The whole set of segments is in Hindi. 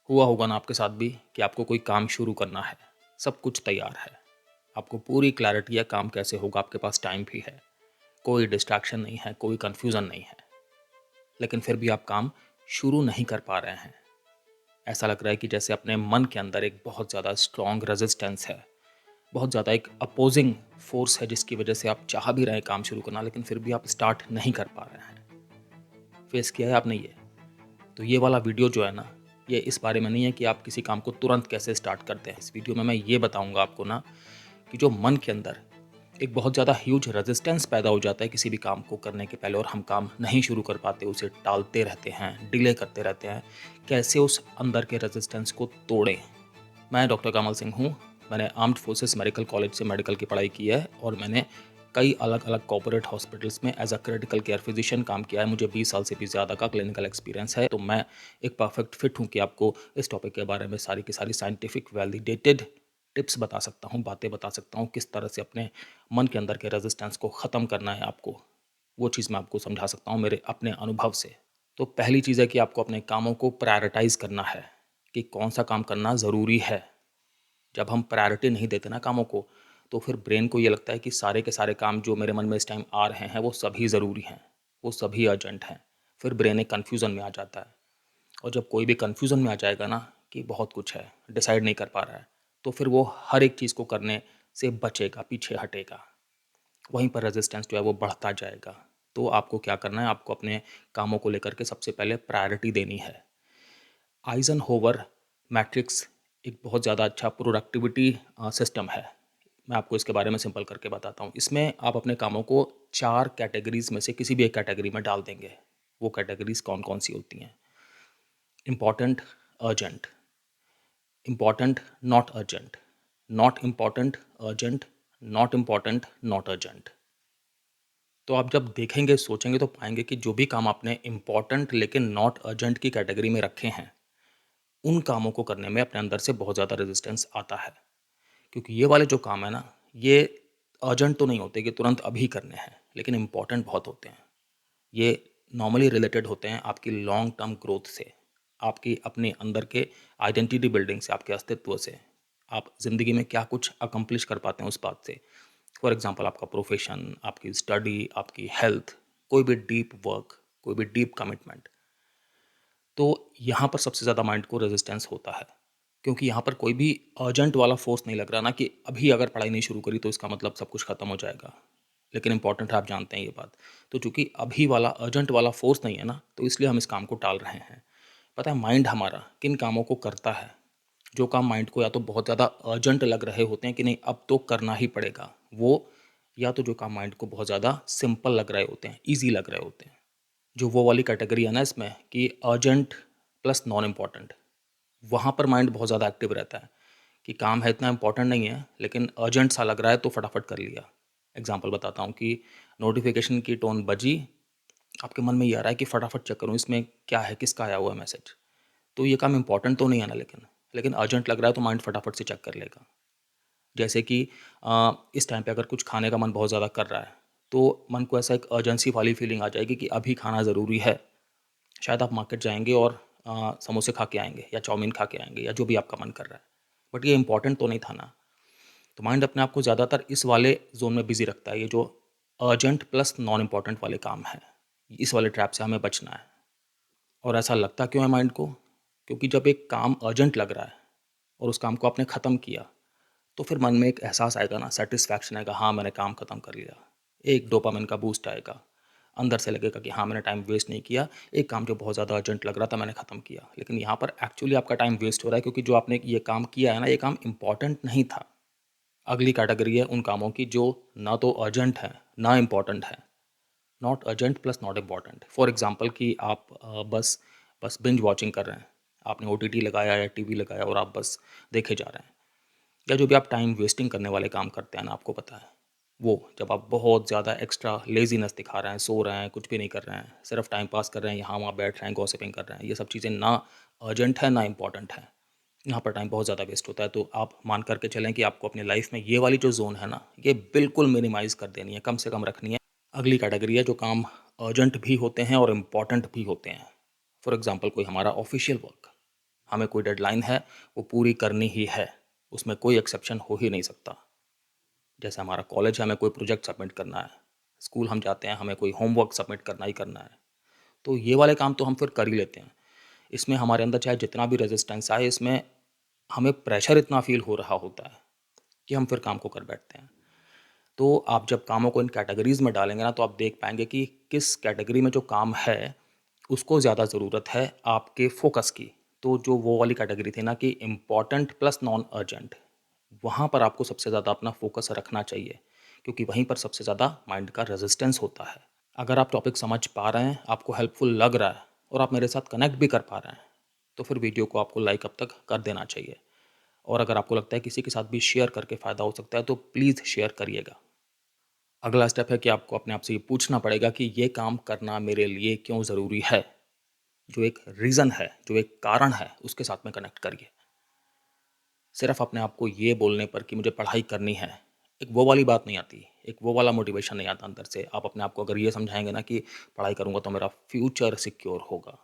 हुआ होगा ना आपके साथ भी कि आपको कोई काम शुरू करना है, सब कुछ तैयार है, आपको पूरी क्लैरिटी है काम कैसे होगा, आपके पास टाइम भी है, कोई डिस्ट्रैक्शन नहीं है, कोई कन्फ्यूज़न नहीं है, लेकिन फिर भी आप काम शुरू नहीं कर पा रहे हैं। ऐसा लग रहा है कि जैसे अपने मन के अंदर एक बहुत ज़्यादा स्ट्रॉन्ग रेजिस्टेंस है, बहुत ज़्यादा एक अपोजिंग फोर्स है जिसकी वजह से आप चाह भी रहे हैं काम शुरू करना, लेकिन फिर भी आप स्टार्ट नहीं कर पा रहे हैं। फेस किया है आपने ये? तो ये वाला वीडियो जो है ना, ये इस बारे में नहीं है कि आप किसी काम को तुरंत कैसे स्टार्ट करते हैं। इस वीडियो में मैं ये बताऊंगा आपको ना कि जो मन के अंदर एक बहुत ज़्यादा ह्यूज रेजिस्टेंस पैदा हो जाता है किसी भी काम को करने के पहले और हम काम नहीं शुरू कर पाते, उसे टालते रहते हैं, डिले करते रहते हैं, कैसे उस अंदर के रेजिस्टेंस को तोड़ें। मैं डॉक्टर कमल सिंह हूँ। मैंने आर्म्ड फोर्सेस मेडिकल कॉलेज से मेडिकल की पढ़ाई की है और मैंने कई अलग अलग कॉर्पोरेट हॉस्पिटल्स में as a critical care physician काम किया है। मुझे 20 साल से भी ज़्यादा का क्लिनिकल एक्सपीरियंस है, तो मैं एक परफेक्ट फिट हूँ कि आपको इस टॉपिक के बारे में सारी की सारी साइंटिफिक वैलिडेटेड टिप्स बता सकता हूँ, बातें बता सकता हूँ, किस तरह से अपने मन के अंदर के रेजिस्टेंस को ख़त्म करना है आपको, वो चीज़ मैं आपको समझा सकता हूँ मेरे अपने अनुभव से। तो पहली चीज़ है कि आपको अपने कामों को प्रायोरिटाइज़ करना है कि कौन सा काम करना ज़रूरी है। जब हम प्रायोरिटी नहीं देते ना कामों को, तो फिर ब्रेन को ये लगता है कि सारे के सारे काम जो मेरे मन में इस टाइम आ रहे हैं वो सभी ज़रूरी हैं, वो सभी अर्जेंट हैं। फिर ब्रेन एक कन्फ्यूज़न में आ जाता है और जब कोई भी कन्फ्यूज़न में आ जाएगा ना कि बहुत कुछ है, डिसाइड नहीं कर पा रहा है, तो फिर वो हर एक चीज़ को करने से बचेगा, पीछे हटेगा। वहीं पर रेजिस्टेंस जो है वो बढ़ता जाएगा। तो आपको क्या करना है, आपको अपने कामों को लेकर के सबसे पहले प्रायोरिटी देनी है। आइजनहोवर मैट्रिक्स एक बहुत ज़्यादा अच्छा प्रोडक्टिविटी सिस्टम है। मैं आपको इसके बारे में सिंपल करके बताता हूँ। इसमें आप अपने कामों को 4 कैटेगरीज़ में से किसी भी एक कैटेगरी में डाल देंगे। वो कैटेगरीज़ कौन-कौन सी होती हैं? Important, urgent, important, not urgent, not important, urgent, not important, not urgent. तो आप जब देखेंगे, सोचेंगे तो पाएँगे कि जो भी काम आपने इम्पोर्टेंट लेकिन नॉट अर्जेंट की कैटेगरी में रखे हैं, उन कामों को करने में अपने अंदर से बहुत ज़्यादा रेजिस्टेंस आता है। क्योंकि ये वाले जो काम है ना, ये अर्जेंट तो नहीं होते कि तुरंत अभी करने हैं, लेकिन इम्पॉर्टेंट बहुत होते हैं। ये नॉर्मली रिलेटेड होते हैं आपकी लॉन्ग टर्म ग्रोथ से, आपकी अपने अंदर के आइडेंटिटी बिल्डिंग से, आपके अस्तित्व से। आप ज़िंदगी में क्या कुछ अकम्प्लिश कर पाते हैं उस बात से। फॉर एग्जांपल आपका प्रोफेशन, आपकी स्टडी, आपकी हेल्थ, कोई भी डीप वर्क, कोई भी डीप कमिटमेंट। तो यहाँ पर सबसे ज़्यादा माइंड को रेजिस्टेंस होता है, क्योंकि यहाँ पर कोई भी अर्जेंट वाला फोर्स नहीं लग रहा ना कि अभी अगर पढ़ाई नहीं शुरू करी तो इसका मतलब सब कुछ खत्म हो जाएगा। लेकिन इंपॉर्टेंट है, आप जानते हैं ये बात। तो चूंकि अभी वाला अर्जेंट वाला फोर्स नहीं है ना, तो इसलिए हम इस काम को टाल रहे हैं। पता है माइंड हमारा किन कामों को करता है? जो काम माइंड को या तो बहुत ज़्यादा अर्जेंट लग रहे होते हैं कि नहीं अब तो करना ही पड़ेगा वो, या तो जो काम माइंड को बहुत ज़्यादा सिंपल लग रहे होते हैं, ईजी लग रहे होते हैं। जो वो वाली कैटेगरी है ना इसमें कि अर्जेंट प्लस नॉन इम्पॉर्टेंट, वहाँ पर माइंड बहुत ज़्यादा एक्टिव रहता है कि काम है इतना इम्पॉर्टेंट नहीं है लेकिन अर्जेंट सा लग रहा है तो फटाफट कर लिया। एग्जांपल बताता हूँ कि नोटिफिकेशन की टोन बजी, आपके मन में ये आ रहा है कि फटाफट चेक करूँ इसमें क्या है, किसका आया हुआ है मैसेज। तो ये काम इंपॉर्टेंट तो नहीं है ना, लेकिन अर्जेंट लग रहा है तो माइंड फटाफट से चेक कर लेगा। जैसे कि इस टाइम पे अगर कुछ खाने का मन बहुत ज़्यादा कर रहा है, तो मन को ऐसा एक अर्जेंसी वाली फीलिंग आ जाएगी कि अभी खाना ज़रूरी है। शायद आप मार्केट जाएंगे और समोसे खा के आएंगे या चाउमीन खा के आएंगे या जो भी आपका मन कर रहा है, बट ये इंपॉर्टेंट तो नहीं था ना। तो माइंड अपने आप को ज़्यादातर इस वाले जोन में बिजी रखता है, ये जो अर्जेंट प्लस नॉन इम्पॉर्टेंट वाले काम हैं। इस वाले ट्रैप से हमें बचना है। और ऐसा लगता क्यों है माइंड को? क्योंकि जब एक काम अर्जेंट लग रहा है और उस काम को आपने ख़त्म किया, तो फिर मन में एक एहसास आएगा ना, सेटिस्फैक्शन आएगा, हाँ मैंने काम ख़त्म कर लिया। एक डोपामिन का बूस्ट आएगा, अंदर से लगेगा कि हाँ मैंने टाइम वेस्ट नहीं किया, एक काम जो बहुत ज़्यादा अर्जेंट लग रहा था मैंने ख़त्म किया। लेकिन यहाँ पर एक्चुअली आपका टाइम वेस्ट हो रहा है, क्योंकि जो आपने ये काम किया है ना, ये काम इंपॉर्टेंट नहीं था। अगली कैटेगरी है उन कामों की जो ना तो अर्जेंट है ना इम्पॉर्टेंट है। Not urgent plus not important. For example कि आप बस बस बिंज वॉचिंग कर रहे हैं, आपने OTT लगाया या TV लगाया और आप बस देखे जा रहे हैं। या जो भी आप टाइम वेस्टिंग करने वाले काम करते हैं ना, आपको पता है वो, जब आप बहुत ज़्यादा एक्स्ट्रा लेजीनेस दिखा रहे हैं, सो रहे हैं, कुछ भी नहीं कर रहे हैं, सिर्फ टाइम पास कर रहे हैं, यहाँ वहाँ बैठ रहे हैं, गॉसिपिंग कर रहे हैं, ये सब चीज़ें ना अर्जेंट है ना इंपॉर्टेंट है, यहाँ पर टाइम बहुत ज़्यादा वेस्ट होता है। तो आप मान करके चलें कि आपको अपनी लाइफ में ये वाली जो जोन है ना, ये बिल्कुल मिनिमाइज़ कर देनी है, कम से कम रखनी है। अगली कैटेगरी है जो काम अर्जेंट भी होते हैं और इम्पॉर्टेंट भी होते हैं। फॉर एग्जाम्पल कोई हमारा ऑफिशियल वर्क, हमें कोई डेडलाइन है वो पूरी करनी ही है, उसमें कोई एक्सेप्शन हो ही नहीं सकता। जैसे हमारा कॉलेज है, हमें कोई प्रोजेक्ट सबमिट करना है, स्कूल हम जाते हैं, हमें कोई होमवर्क सबमिट करना ही करना है, तो ये वाले काम तो हम फिर कर ही लेते हैं। इसमें हमारे अंदर चाहे जितना भी रेजिस्टेंस आए, इसमें हमें प्रेशर इतना फील हो रहा होता है कि हम फिर काम को कर बैठते हैं। तो आप जब कामों को इन कैटेगरीज़ में डालेंगे ना, तो आप देख पाएंगे कि किस कैटेगरी में जो काम है उसको ज़्यादा ज़रूरत है आपके फोकस की। तो जो वो वाली कैटेगरी थी ना कि इम्पॉर्टेंट प्लस नॉन अर्जेंट, वहाँ पर आपको सबसे ज़्यादा अपना फोकस रखना चाहिए, क्योंकि वहीं पर सबसे ज़्यादा माइंड का रेजिस्टेंस होता है। अगर आप टॉपिक समझ पा रहे हैं, आपको हेल्पफुल लग रहा है और आप मेरे साथ कनेक्ट भी कर पा रहे हैं, तो फिर वीडियो को आपको लाइक अब तक कर देना चाहिए। और अगर आपको लगता है किसी के साथ भी शेयर करके फ़ायदा हो सकता है, तो प्लीज़ शेयर करिएगा। अगला स्टेप है कि आपको अपने आप से ये पूछना पड़ेगा कि ये काम करना मेरे लिए क्यों ज़रूरी है। जो एक रीज़न है, जो एक कारण है, उसके साथ में कनेक्ट करिए। सिर्फ अपने आप को ये बोलने पर कि मुझे पढ़ाई करनी है, एक वो वाली बात नहीं आती, एक वो वाला मोटिवेशन नहीं आता अंदर से। आप अपने आप को अगर ये समझाएंगे ना कि पढ़ाई करूँगा तो मेरा फ्यूचर सिक्योर होगा,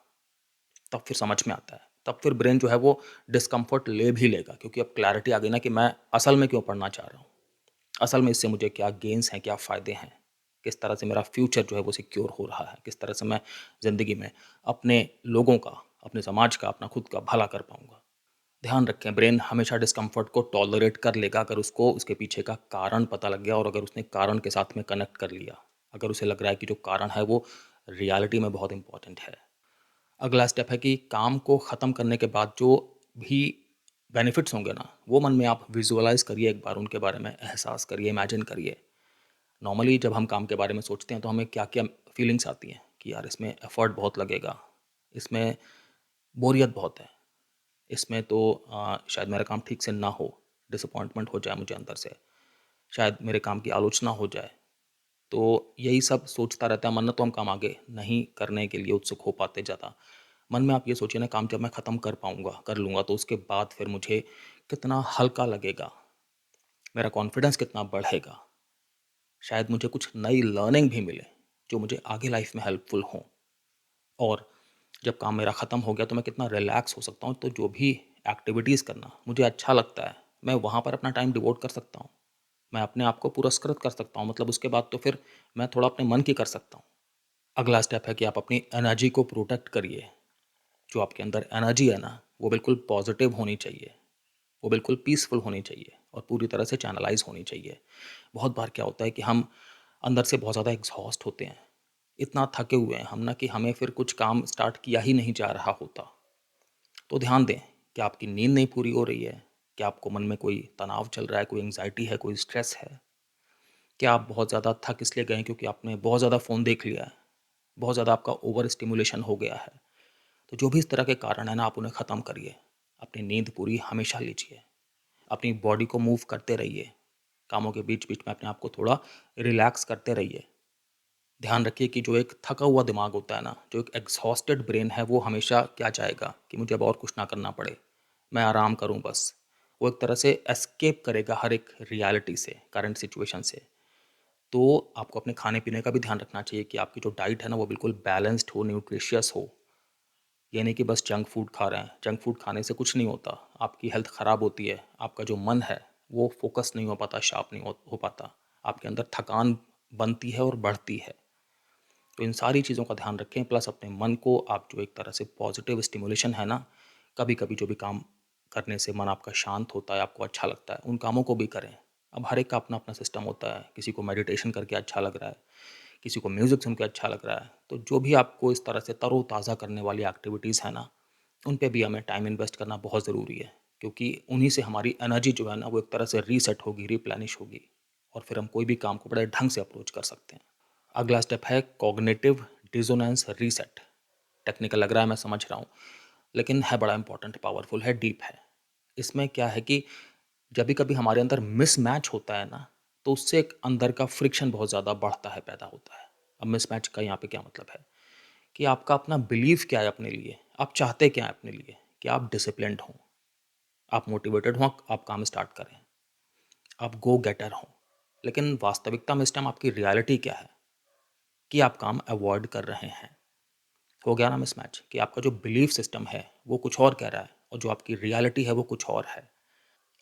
तब फिर समझ में आता है। तब फिर ब्रेन जो है वो डिस्कम्फर्ट ले भी लेगा, क्योंकि अब क्लैरिटी आ गई ना कि मैं असल में क्यों पढ़ना चाह रहा हूँ, असल में इससे मुझे क्या गेन्स हैं, क्या फ़ायदे हैं, किस तरह से मेरा फ्यूचर जो है वो सिक्योर हो रहा है, किस तरह से मैं ज़िंदगी में अपने लोगों का, अपने समाज का, अपना खुद का भला कर पाऊँगा। ध्यान रखें, ब्रेन हमेशा डिस्कम्फर्ट को टॉलरेट कर लेगा अगर उसको उसके पीछे का कारण पता लग गया और अगर उसने कारण के साथ में कनेक्ट कर लिया, अगर उसे लग रहा है कि जो कारण है वो रियलिटी में बहुत इंपॉर्टेंट है। अगला स्टेप है कि काम को ख़त्म करने के बाद जो भी बेनिफिट्स होंगे ना, वो मन में आप विजुअलाइज करिए, एक बार उनके बारे में एहसास करिए, इमेजिन करिए। नॉर्मली जब हम काम के बारे में सोचते हैं तो हमें क्या क्या फीलिंग्स आती हैं कि यार इसमें एफर्ट बहुत लगेगा, इसमें बोरियत बहुत है, इसमें तो शायद मेरा काम ठीक से ना हो, डिसअपॉइंटमेंट हो जाए मुझे अंदर से, शायद मेरे काम की आलोचना हो जाए। तो यही सब सोचता रहता है मन, ना तो हम काम आगे नहीं करने के लिए उत्सुक हो पाते ज़्यादा। मन में आप ये सोचिए ना, काम जब मैं ख़त्म कर पाऊँगा, कर लूँगा, तो उसके बाद फिर मुझे कितना हल्का लगेगा, मेरा कॉन्फिडेंस कितना बढ़ेगा, शायद मुझे कुछ नई लर्निंग भी मिले जो मुझे आगे लाइफ में हेल्पफुल हों। और जब काम मेरा ख़त्म हो गया तो मैं कितना रिलैक्स हो सकता हूँ, तो जो भी एक्टिविटीज़ करना मुझे अच्छा लगता है, मैं वहाँ पर अपना टाइम डिवोट कर सकता हूँ, मैं अपने आप को पुरस्कृत कर सकता हूँ। मतलब उसके बाद तो फिर मैं थोड़ा अपने मन की कर सकता हूँ। अगला स्टेप है कि आप अपनी एनर्जी को प्रोटेक्ट करिए। जो आपके अंदर एनर्जी है ना, वो बिल्कुल पॉजिटिव होनी चाहिए, वो बिल्कुल पीसफुल होनी चाहिए और पूरी तरह से चैनलाइज होनी चाहिए। बहुत बार क्या होता है कि हम अंदर से बहुत ज़्यादा एग्जॉस्ट होते हैं, इतना थके हुए हैं हम ना कि हमें फिर कुछ काम स्टार्ट किया ही नहीं जा रहा होता। तो ध्यान दें कि आपकी नींद नहीं पूरी हो रही है, क्या आपको मन में कोई तनाव चल रहा है, कोई एंग्जाइटी है, कोई स्ट्रेस है, क्या आप बहुत ज़्यादा थक इसलिए गए क्योंकि आपने बहुत ज़्यादा फ़ोन देख लिया है, बहुत ज़्यादा आपका ओवर स्टिमुलेशन हो गया है। तो जो भी इस तरह के कारण है ना, आप उन्हें ख़त्म करिए। अपनी नींद पूरी हमेशा लीजिए, अपनी बॉडी को मूव करते रहिए, कामों के बीच बीच में अपने आप को थोड़ा रिलैक्स करते रहिए। ध्यान रखिए कि जो एक थका हुआ दिमाग होता है ना, जो एक एग्जॉस्टेड ब्रेन है, वो हमेशा क्या चाहेगा कि मुझे अब और कुछ ना करना पड़े, मैं आराम करूं बस। वो एक तरह से एस्केप करेगा हर एक रियलिटी से, करंट सिचुएशन से। तो आपको अपने खाने पीने का भी ध्यान रखना चाहिए कि आपकी जो डाइट है ना, वो बिल्कुल बैलेंस्ड हो, न्यूट्रिशियस हो। ये नहीं कि बस जंक फूड खा रहे हैं। जंक फूड खाने से कुछ नहीं होता, आपकी हेल्थ ख़राब होती है, आपका जो मन है वो फोकस नहीं हो पाता, शार्प नहीं हो पाता, आपके अंदर थकान बनती है और बढ़ती है। तो इन सारी चीज़ों का ध्यान रखें, प्लस अपने मन को आप जो एक तरह से पॉजिटिव स्टिमुलेशन है ना, कभी कभी जो भी काम करने से मन आपका शांत होता है, आपको अच्छा लगता है, उन कामों को भी करें। अब हर एक का अपना अपना सिस्टम होता है, किसी को मेडिटेशन करके अच्छा लग रहा है, किसी को म्यूज़िक सुन के अच्छा लग रहा है। तो जो भी आपको इस तरह से तरोताज़ा करने वाली एक्टिविटीज़ है ना, उन पे भी हमें टाइम इन्वेस्ट करना बहुत ज़रूरी है, क्योंकि उन्हीं से हमारी एनर्जी जो है ना, वो एक तरह से रीसेट होगी, रिप्लेनिश होगी, और फिर हम कोई भी काम को बड़े ढंग से अप्रोच कर सकते हैं। अगला स्टेप है कॉग्निटिव डिसोनेंस रीसेट। टेक्निकल लग रहा है, मैं समझ रहा हूँ, लेकिन है बड़ा इंपॉर्टेंट, पावरफुल है, डीप है। इसमें क्या है कि जब भी कभी हमारे अंदर मिसमैच होता है ना, तो उससे एक अंदर का फ्रिक्शन बहुत ज़्यादा बढ़ता है, पैदा होता है। अब मिसमैच का यहाँ पे क्या मतलब है कि आपका अपना बिलीफ क्या है अपने लिए, आप चाहते क्या है अपने लिए, कि आप डिसिप्लिन्ड हों, आप मोटिवेटेड हों, आप काम स्टार्ट करें, आप गो गेटर हों। लेकिन वास्तविकता में इस टाइम आपकी रियलिटी क्या है कि आप काम अवॉइड कर रहे हैं। हो गया ना मिसमैच, कि आपका जो बिलीफ सिस्टम है वो कुछ और कह रहा है और जो आपकी रियलिटी है वो कुछ और है।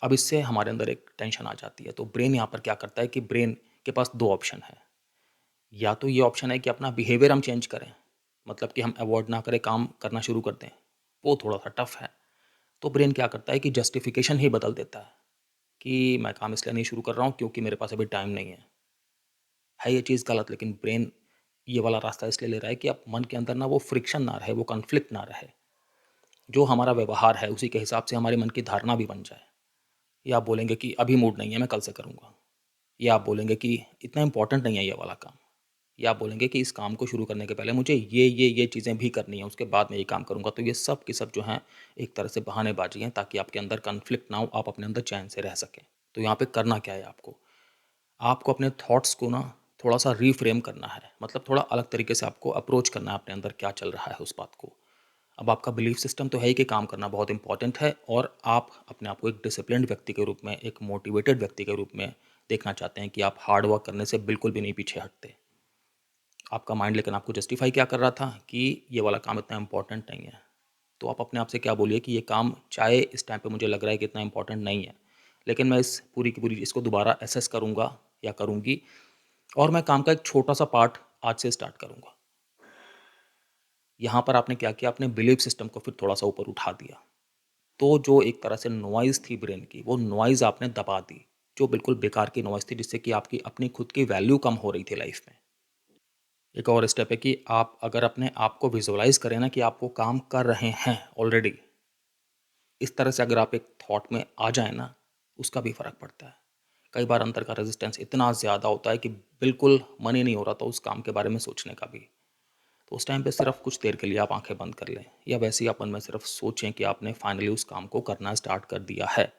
अब इससे हमारे अंदर एक टेंशन आ जाती है। तो ब्रेन यहाँ पर क्या करता है कि ब्रेन के पास 2 ऑप्शन है। या तो ये ऑप्शन है कि अपना बिहेवियर हम चेंज करें, मतलब कि हम अवॉइड ना करें, काम करना शुरू कर दें, वो थोड़ा-सा टफ है। तो ब्रेन क्या करता है कि जस्टिफिकेशन ही बदल देता है कि मैं काम इसलिए नहीं शुरू कर रहा हूँ क्योंकि मेरे पास अभी टाइम नहीं है। ये चीज़ गलत, लेकिन ब्रेन ये वाला रास्ता इसलिए ले रहा है कि अब मन के अंदर ना वो फ्रिक्शन ना रहे, वो कॉन्फ्लिक्ट ना रहे। जो हमारा व्यवहार है उसी के हिसाब से हमारे मन की धारणा भी बन जाए। या आप बोलेंगे कि अभी मूड नहीं है, मैं कल से करूँगा। या आप बोलेंगे कि इतना इम्पोर्टेंट नहीं है ये वाला काम। या आप बोलेंगे कि इस काम को शुरू करने के पहले मुझे ये चीज़ें भी करनी है, उसके बाद मैं ये काम करूँगा। तो ये सब की सब जो हैं एक तरह से बहानेबाजी हैं, ताकि आपके अंदर कॉन्फ्लिक्ट ना हो, आप अपने अंदर चैन से रह सकें। तो यहाँ पे करना क्या है आपको? आपको अपने थॉट्स को ना थोड़ा-सा रीफ्रेम करना है, मतलब थोड़ा अलग तरीके से आपको अप्रोच करना है अपने अंदर क्या चल रहा है उस बात को। अब आपका बिलीफ सिस्टम तो है ही कि काम करना बहुत इंपॉर्टेंट है, और आप अपने आप को एक डिसिप्लिन्ड व्यक्ति के रूप में, एक मोटिवेटेड व्यक्ति के रूप में देखना चाहते हैं कि आप हार्ड वर्क करने से बिल्कुल भी नहीं पीछे हटते। आपका माइंड लेकिन आपको जस्टिफाई क्या कर रहा था कि ये वाला काम इतना इंपॉर्टेंट नहीं है। तो आप अपने आप से क्या बोलिए कि ये काम चाहे इस टाइम पे मुझे लग रहा है कि इतना इंपॉर्टेंट नहीं है, लेकिन मैं इस पूरी की पूरी इसको दोबारा एसेस करूँगा या करूँगी, और मैं काम का एक छोटा-सा पार्ट आज से स्टार्ट करूँगा। यहाँ पर आपने क्या किया, आपने बिलीफ सिस्टम को फिर थोड़ा-सा ऊपर उठा दिया। तो जो एक तरह से नॉइज़ थी ब्रेन की, वो नॉइज़ आपने दबा दी, जो बिल्कुल बेकार की नॉइज़ थी, जिससे कि आपकी अपनी खुद की वैल्यू कम हो रही थी लाइफ़ में। एक और स्टेप है कि आप अगर अपने आप को विजुअलाइज़ करें ना कि आप वो काम कर रहे हैं ऑलरेडी, इस तरह से अगर आप एक थॉट में आ जाएँ ना, उसका भी फ़र्क पड़ता है। कई बार अंदर का रेजिस्टेंस इतना ज़्यादा होता है कि बिल्कुल मन ही नहीं हो रहा था उस काम के बारे में सोचने का भी। तो उस टाइम पे सिर्फ कुछ देर के लिए आप आँखें बंद कर लें, या वैसे ही अपन में सिर्फ सोचें कि आपने फाइनली उस काम को करना स्टार्ट कर दिया है।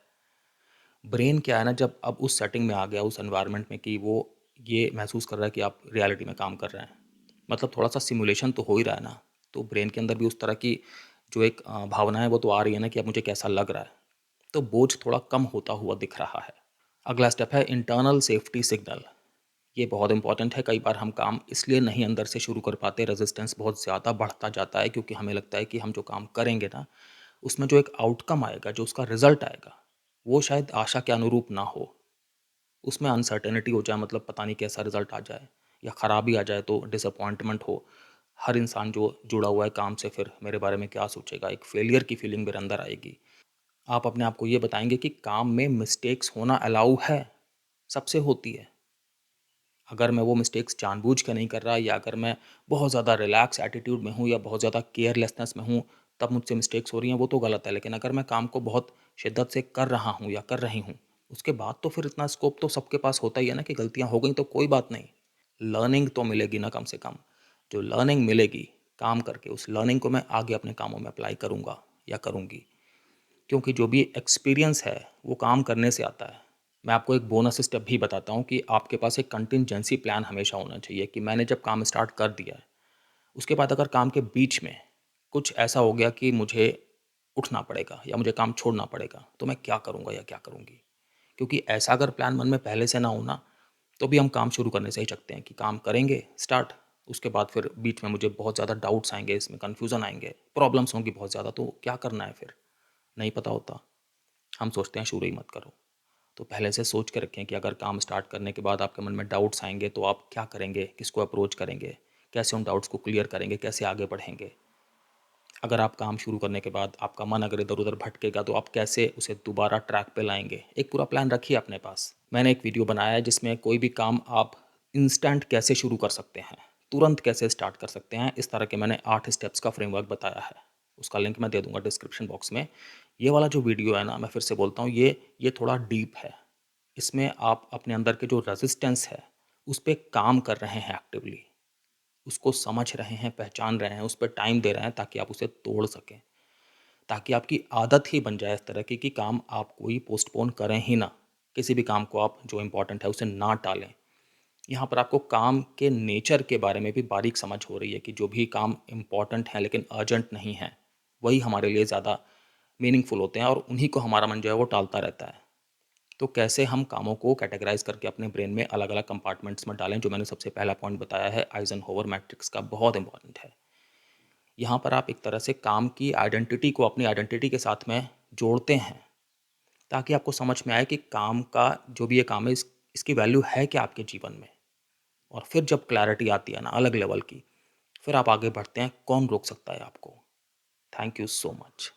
ब्रेन क्या है ना, जब अब उस सेटिंग में आ गया, उस एनवायरनमेंट में, कि वो ये महसूस कर रहा है कि आप रियलिटी में काम कर रहे हैं, मतलब थोड़ा सा सिमुलेशन तो हो ही रहा है ना, तो ब्रेन के अंदर भी उस तरह की जो एक भावना है वो तो आ रही है ना कि अब मुझे कैसा लग रहा है। तो बोझ थोड़ा कम होता हुआ दिख रहा है। अगला स्टेप है इंटरनल सेफ्टी सिग्नल। ये बहुत इंपॉर्टेंट है। कई बार हम काम इसलिए नहीं अंदर से शुरू कर पाते, रेजिस्टेंस बहुत ज़्यादा बढ़ता जाता है, क्योंकि हमें लगता है कि हम जो काम करेंगे ना, उसमें जो एक आउटकम आएगा, जो उसका रिजल्ट आएगा, वो शायद आशा के अनुरूप ना हो। उसमें अनसर्टेनिटी हो जाए, मतलब पता नहीं कैसा रिजल्ट आ जाए, या ख़राबी आ जाए, तो डिसअपॉइंटमेंट हो। हर इंसान जो जुड़ा हुआ है काम से, फिर मेरे बारे में क्या सोचेगा, एक फेलियर की फीलिंग मेरे अंदर आएगी। आप अपने आप को ये बताएंगे कि काम में मिस्टेक्स होना अलाउ है, सबसे होती है। अगर मैं वो मिस्टेक्स जानबूझ के नहीं कर रहा, या अगर मैं बहुत ज़्यादा रिलैक्स एटीट्यूड में हूँ या बहुत ज़्यादा केयरलेसनेस में हूँ, तब मुझसे मिस्टेक्स हो रही हैं, वो तो गलत है। लेकिन अगर मैं काम को बहुत शिद्दत से कर रहा हूँ या कर रही हूँ, उसके बाद तो फिर इतना स्कोप तो सबके पास होता ही है ना कि गलतियाँ हो गई तो कोई बात नहीं, लर्निंग तो मिलेगी ना कम से कम। जो लर्निंग मिलेगी काम करके, उस लर्निंग को मैं आगे अपने कामों में अप्लाई करूँगा या करूँगी, क्योंकि जो भी एक्सपीरियंस है वो काम करने से आता है। मैं आपको एक बोनस स्टेप भी बताता हूँ कि आपके पास एक कंटिंजेंसी प्लान हमेशा होना चाहिए, कि मैंने जब काम स्टार्ट कर दिया है, उसके बाद अगर काम के बीच में कुछ ऐसा हो गया कि मुझे उठना पड़ेगा या मुझे काम छोड़ना पड़ेगा, तो मैं क्या करूँगा या क्या करूँगी। क्योंकि ऐसा अगर प्लान मन में पहले से ना हो ना, तो भी हम काम शुरू करने से ही चकते हैं कि काम करेंगे स्टार्ट, उसके बाद फिर बीच में मुझे बहुत ज़्यादा डाउट्स आएंगे, इसमें कन्फ्यूज़न आएंगे, प्रॉब्लम्स होंगी बहुत ज़्यादा, तो क्या करना है फिर नहीं पता होता। हम सोचते हैं शुरू ही मत करो। तो पहले से सोच के रखें कि अगर काम स्टार्ट करने के बाद आपके मन में डाउट्स आएंगे तो आप क्या करेंगे, किसको अप्रोच करेंगे, कैसे उन डाउट्स को क्लियर करेंगे, कैसे आगे बढ़ेंगे। अगर आप काम शुरू करने के बाद आपका मन अगर इधर उधर भटकेगा, तो आप कैसे उसे दोबारा ट्रैक पे लाएंगे। एक पूरा प्लान रखिए अपने पास। मैंने एक वीडियो बनाया है जिसमें कोई भी काम आप इंस्टेंट कैसे शुरू कर सकते हैं, तुरंत कैसे स्टार्ट कर सकते हैं, इस तरह के मैंने 8 स्टेप्स का फ्रेमवर्क बताया है। उसका लिंक मैं दे दूंगा डिस्क्रिप्शन बॉक्स में। ये वाला जो वीडियो है ना, मैं फिर से बोलता हूँ, ये थोड़ा डीप है। इसमें आप अपने अंदर के जो रेजिस्टेंस है उस पर काम कर रहे हैं एक्टिवली, उसको समझ रहे हैं, पहचान रहे हैं, उस पर टाइम दे रहे हैं, ताकि आप उसे तोड़ सकें, ताकि आपकी आदत ही बन जाए इस तरह की कि काम आप कोई पोस्टपोन करें ही ना। किसी भी काम को आप जो इम्पोर्टेंट है उसे ना टालें। यहाँ पर आपको काम के नेचर के बारे में भी बारीक समझ हो रही है कि जो भी काम इम्पॉर्टेंट हैं लेकिन अर्जेंट नहीं हैं, वही हमारे लिए ज़्यादा मीनिंगफुल होते हैं, और उन्हीं को हमारा मन जो है वो टालता रहता है। तो कैसे हम कामों को कैटेगराइज करके अपने ब्रेन में अलग अलग कंपार्टमेंट्स में डालें, जो मैंने सबसे पहला पॉइंट बताया है आइजनहोवर मैट्रिक्स का, बहुत इंपॉर्टेंट है। यहाँ पर आप एक तरह से काम की आइडेंटिटी को अपनी आइडेंटिटी के साथ में जोड़ते हैं, ताकि आपको समझ में आए कि काम का जो भी ये काम है इसकी वैल्यू है क्या आपके जीवन में। और फिर जब क्लैरिटी आती है ना अलग लेवल की, फिर आप आगे बढ़ते हैं, कौन रोक सकता है आपको। Thank you so much.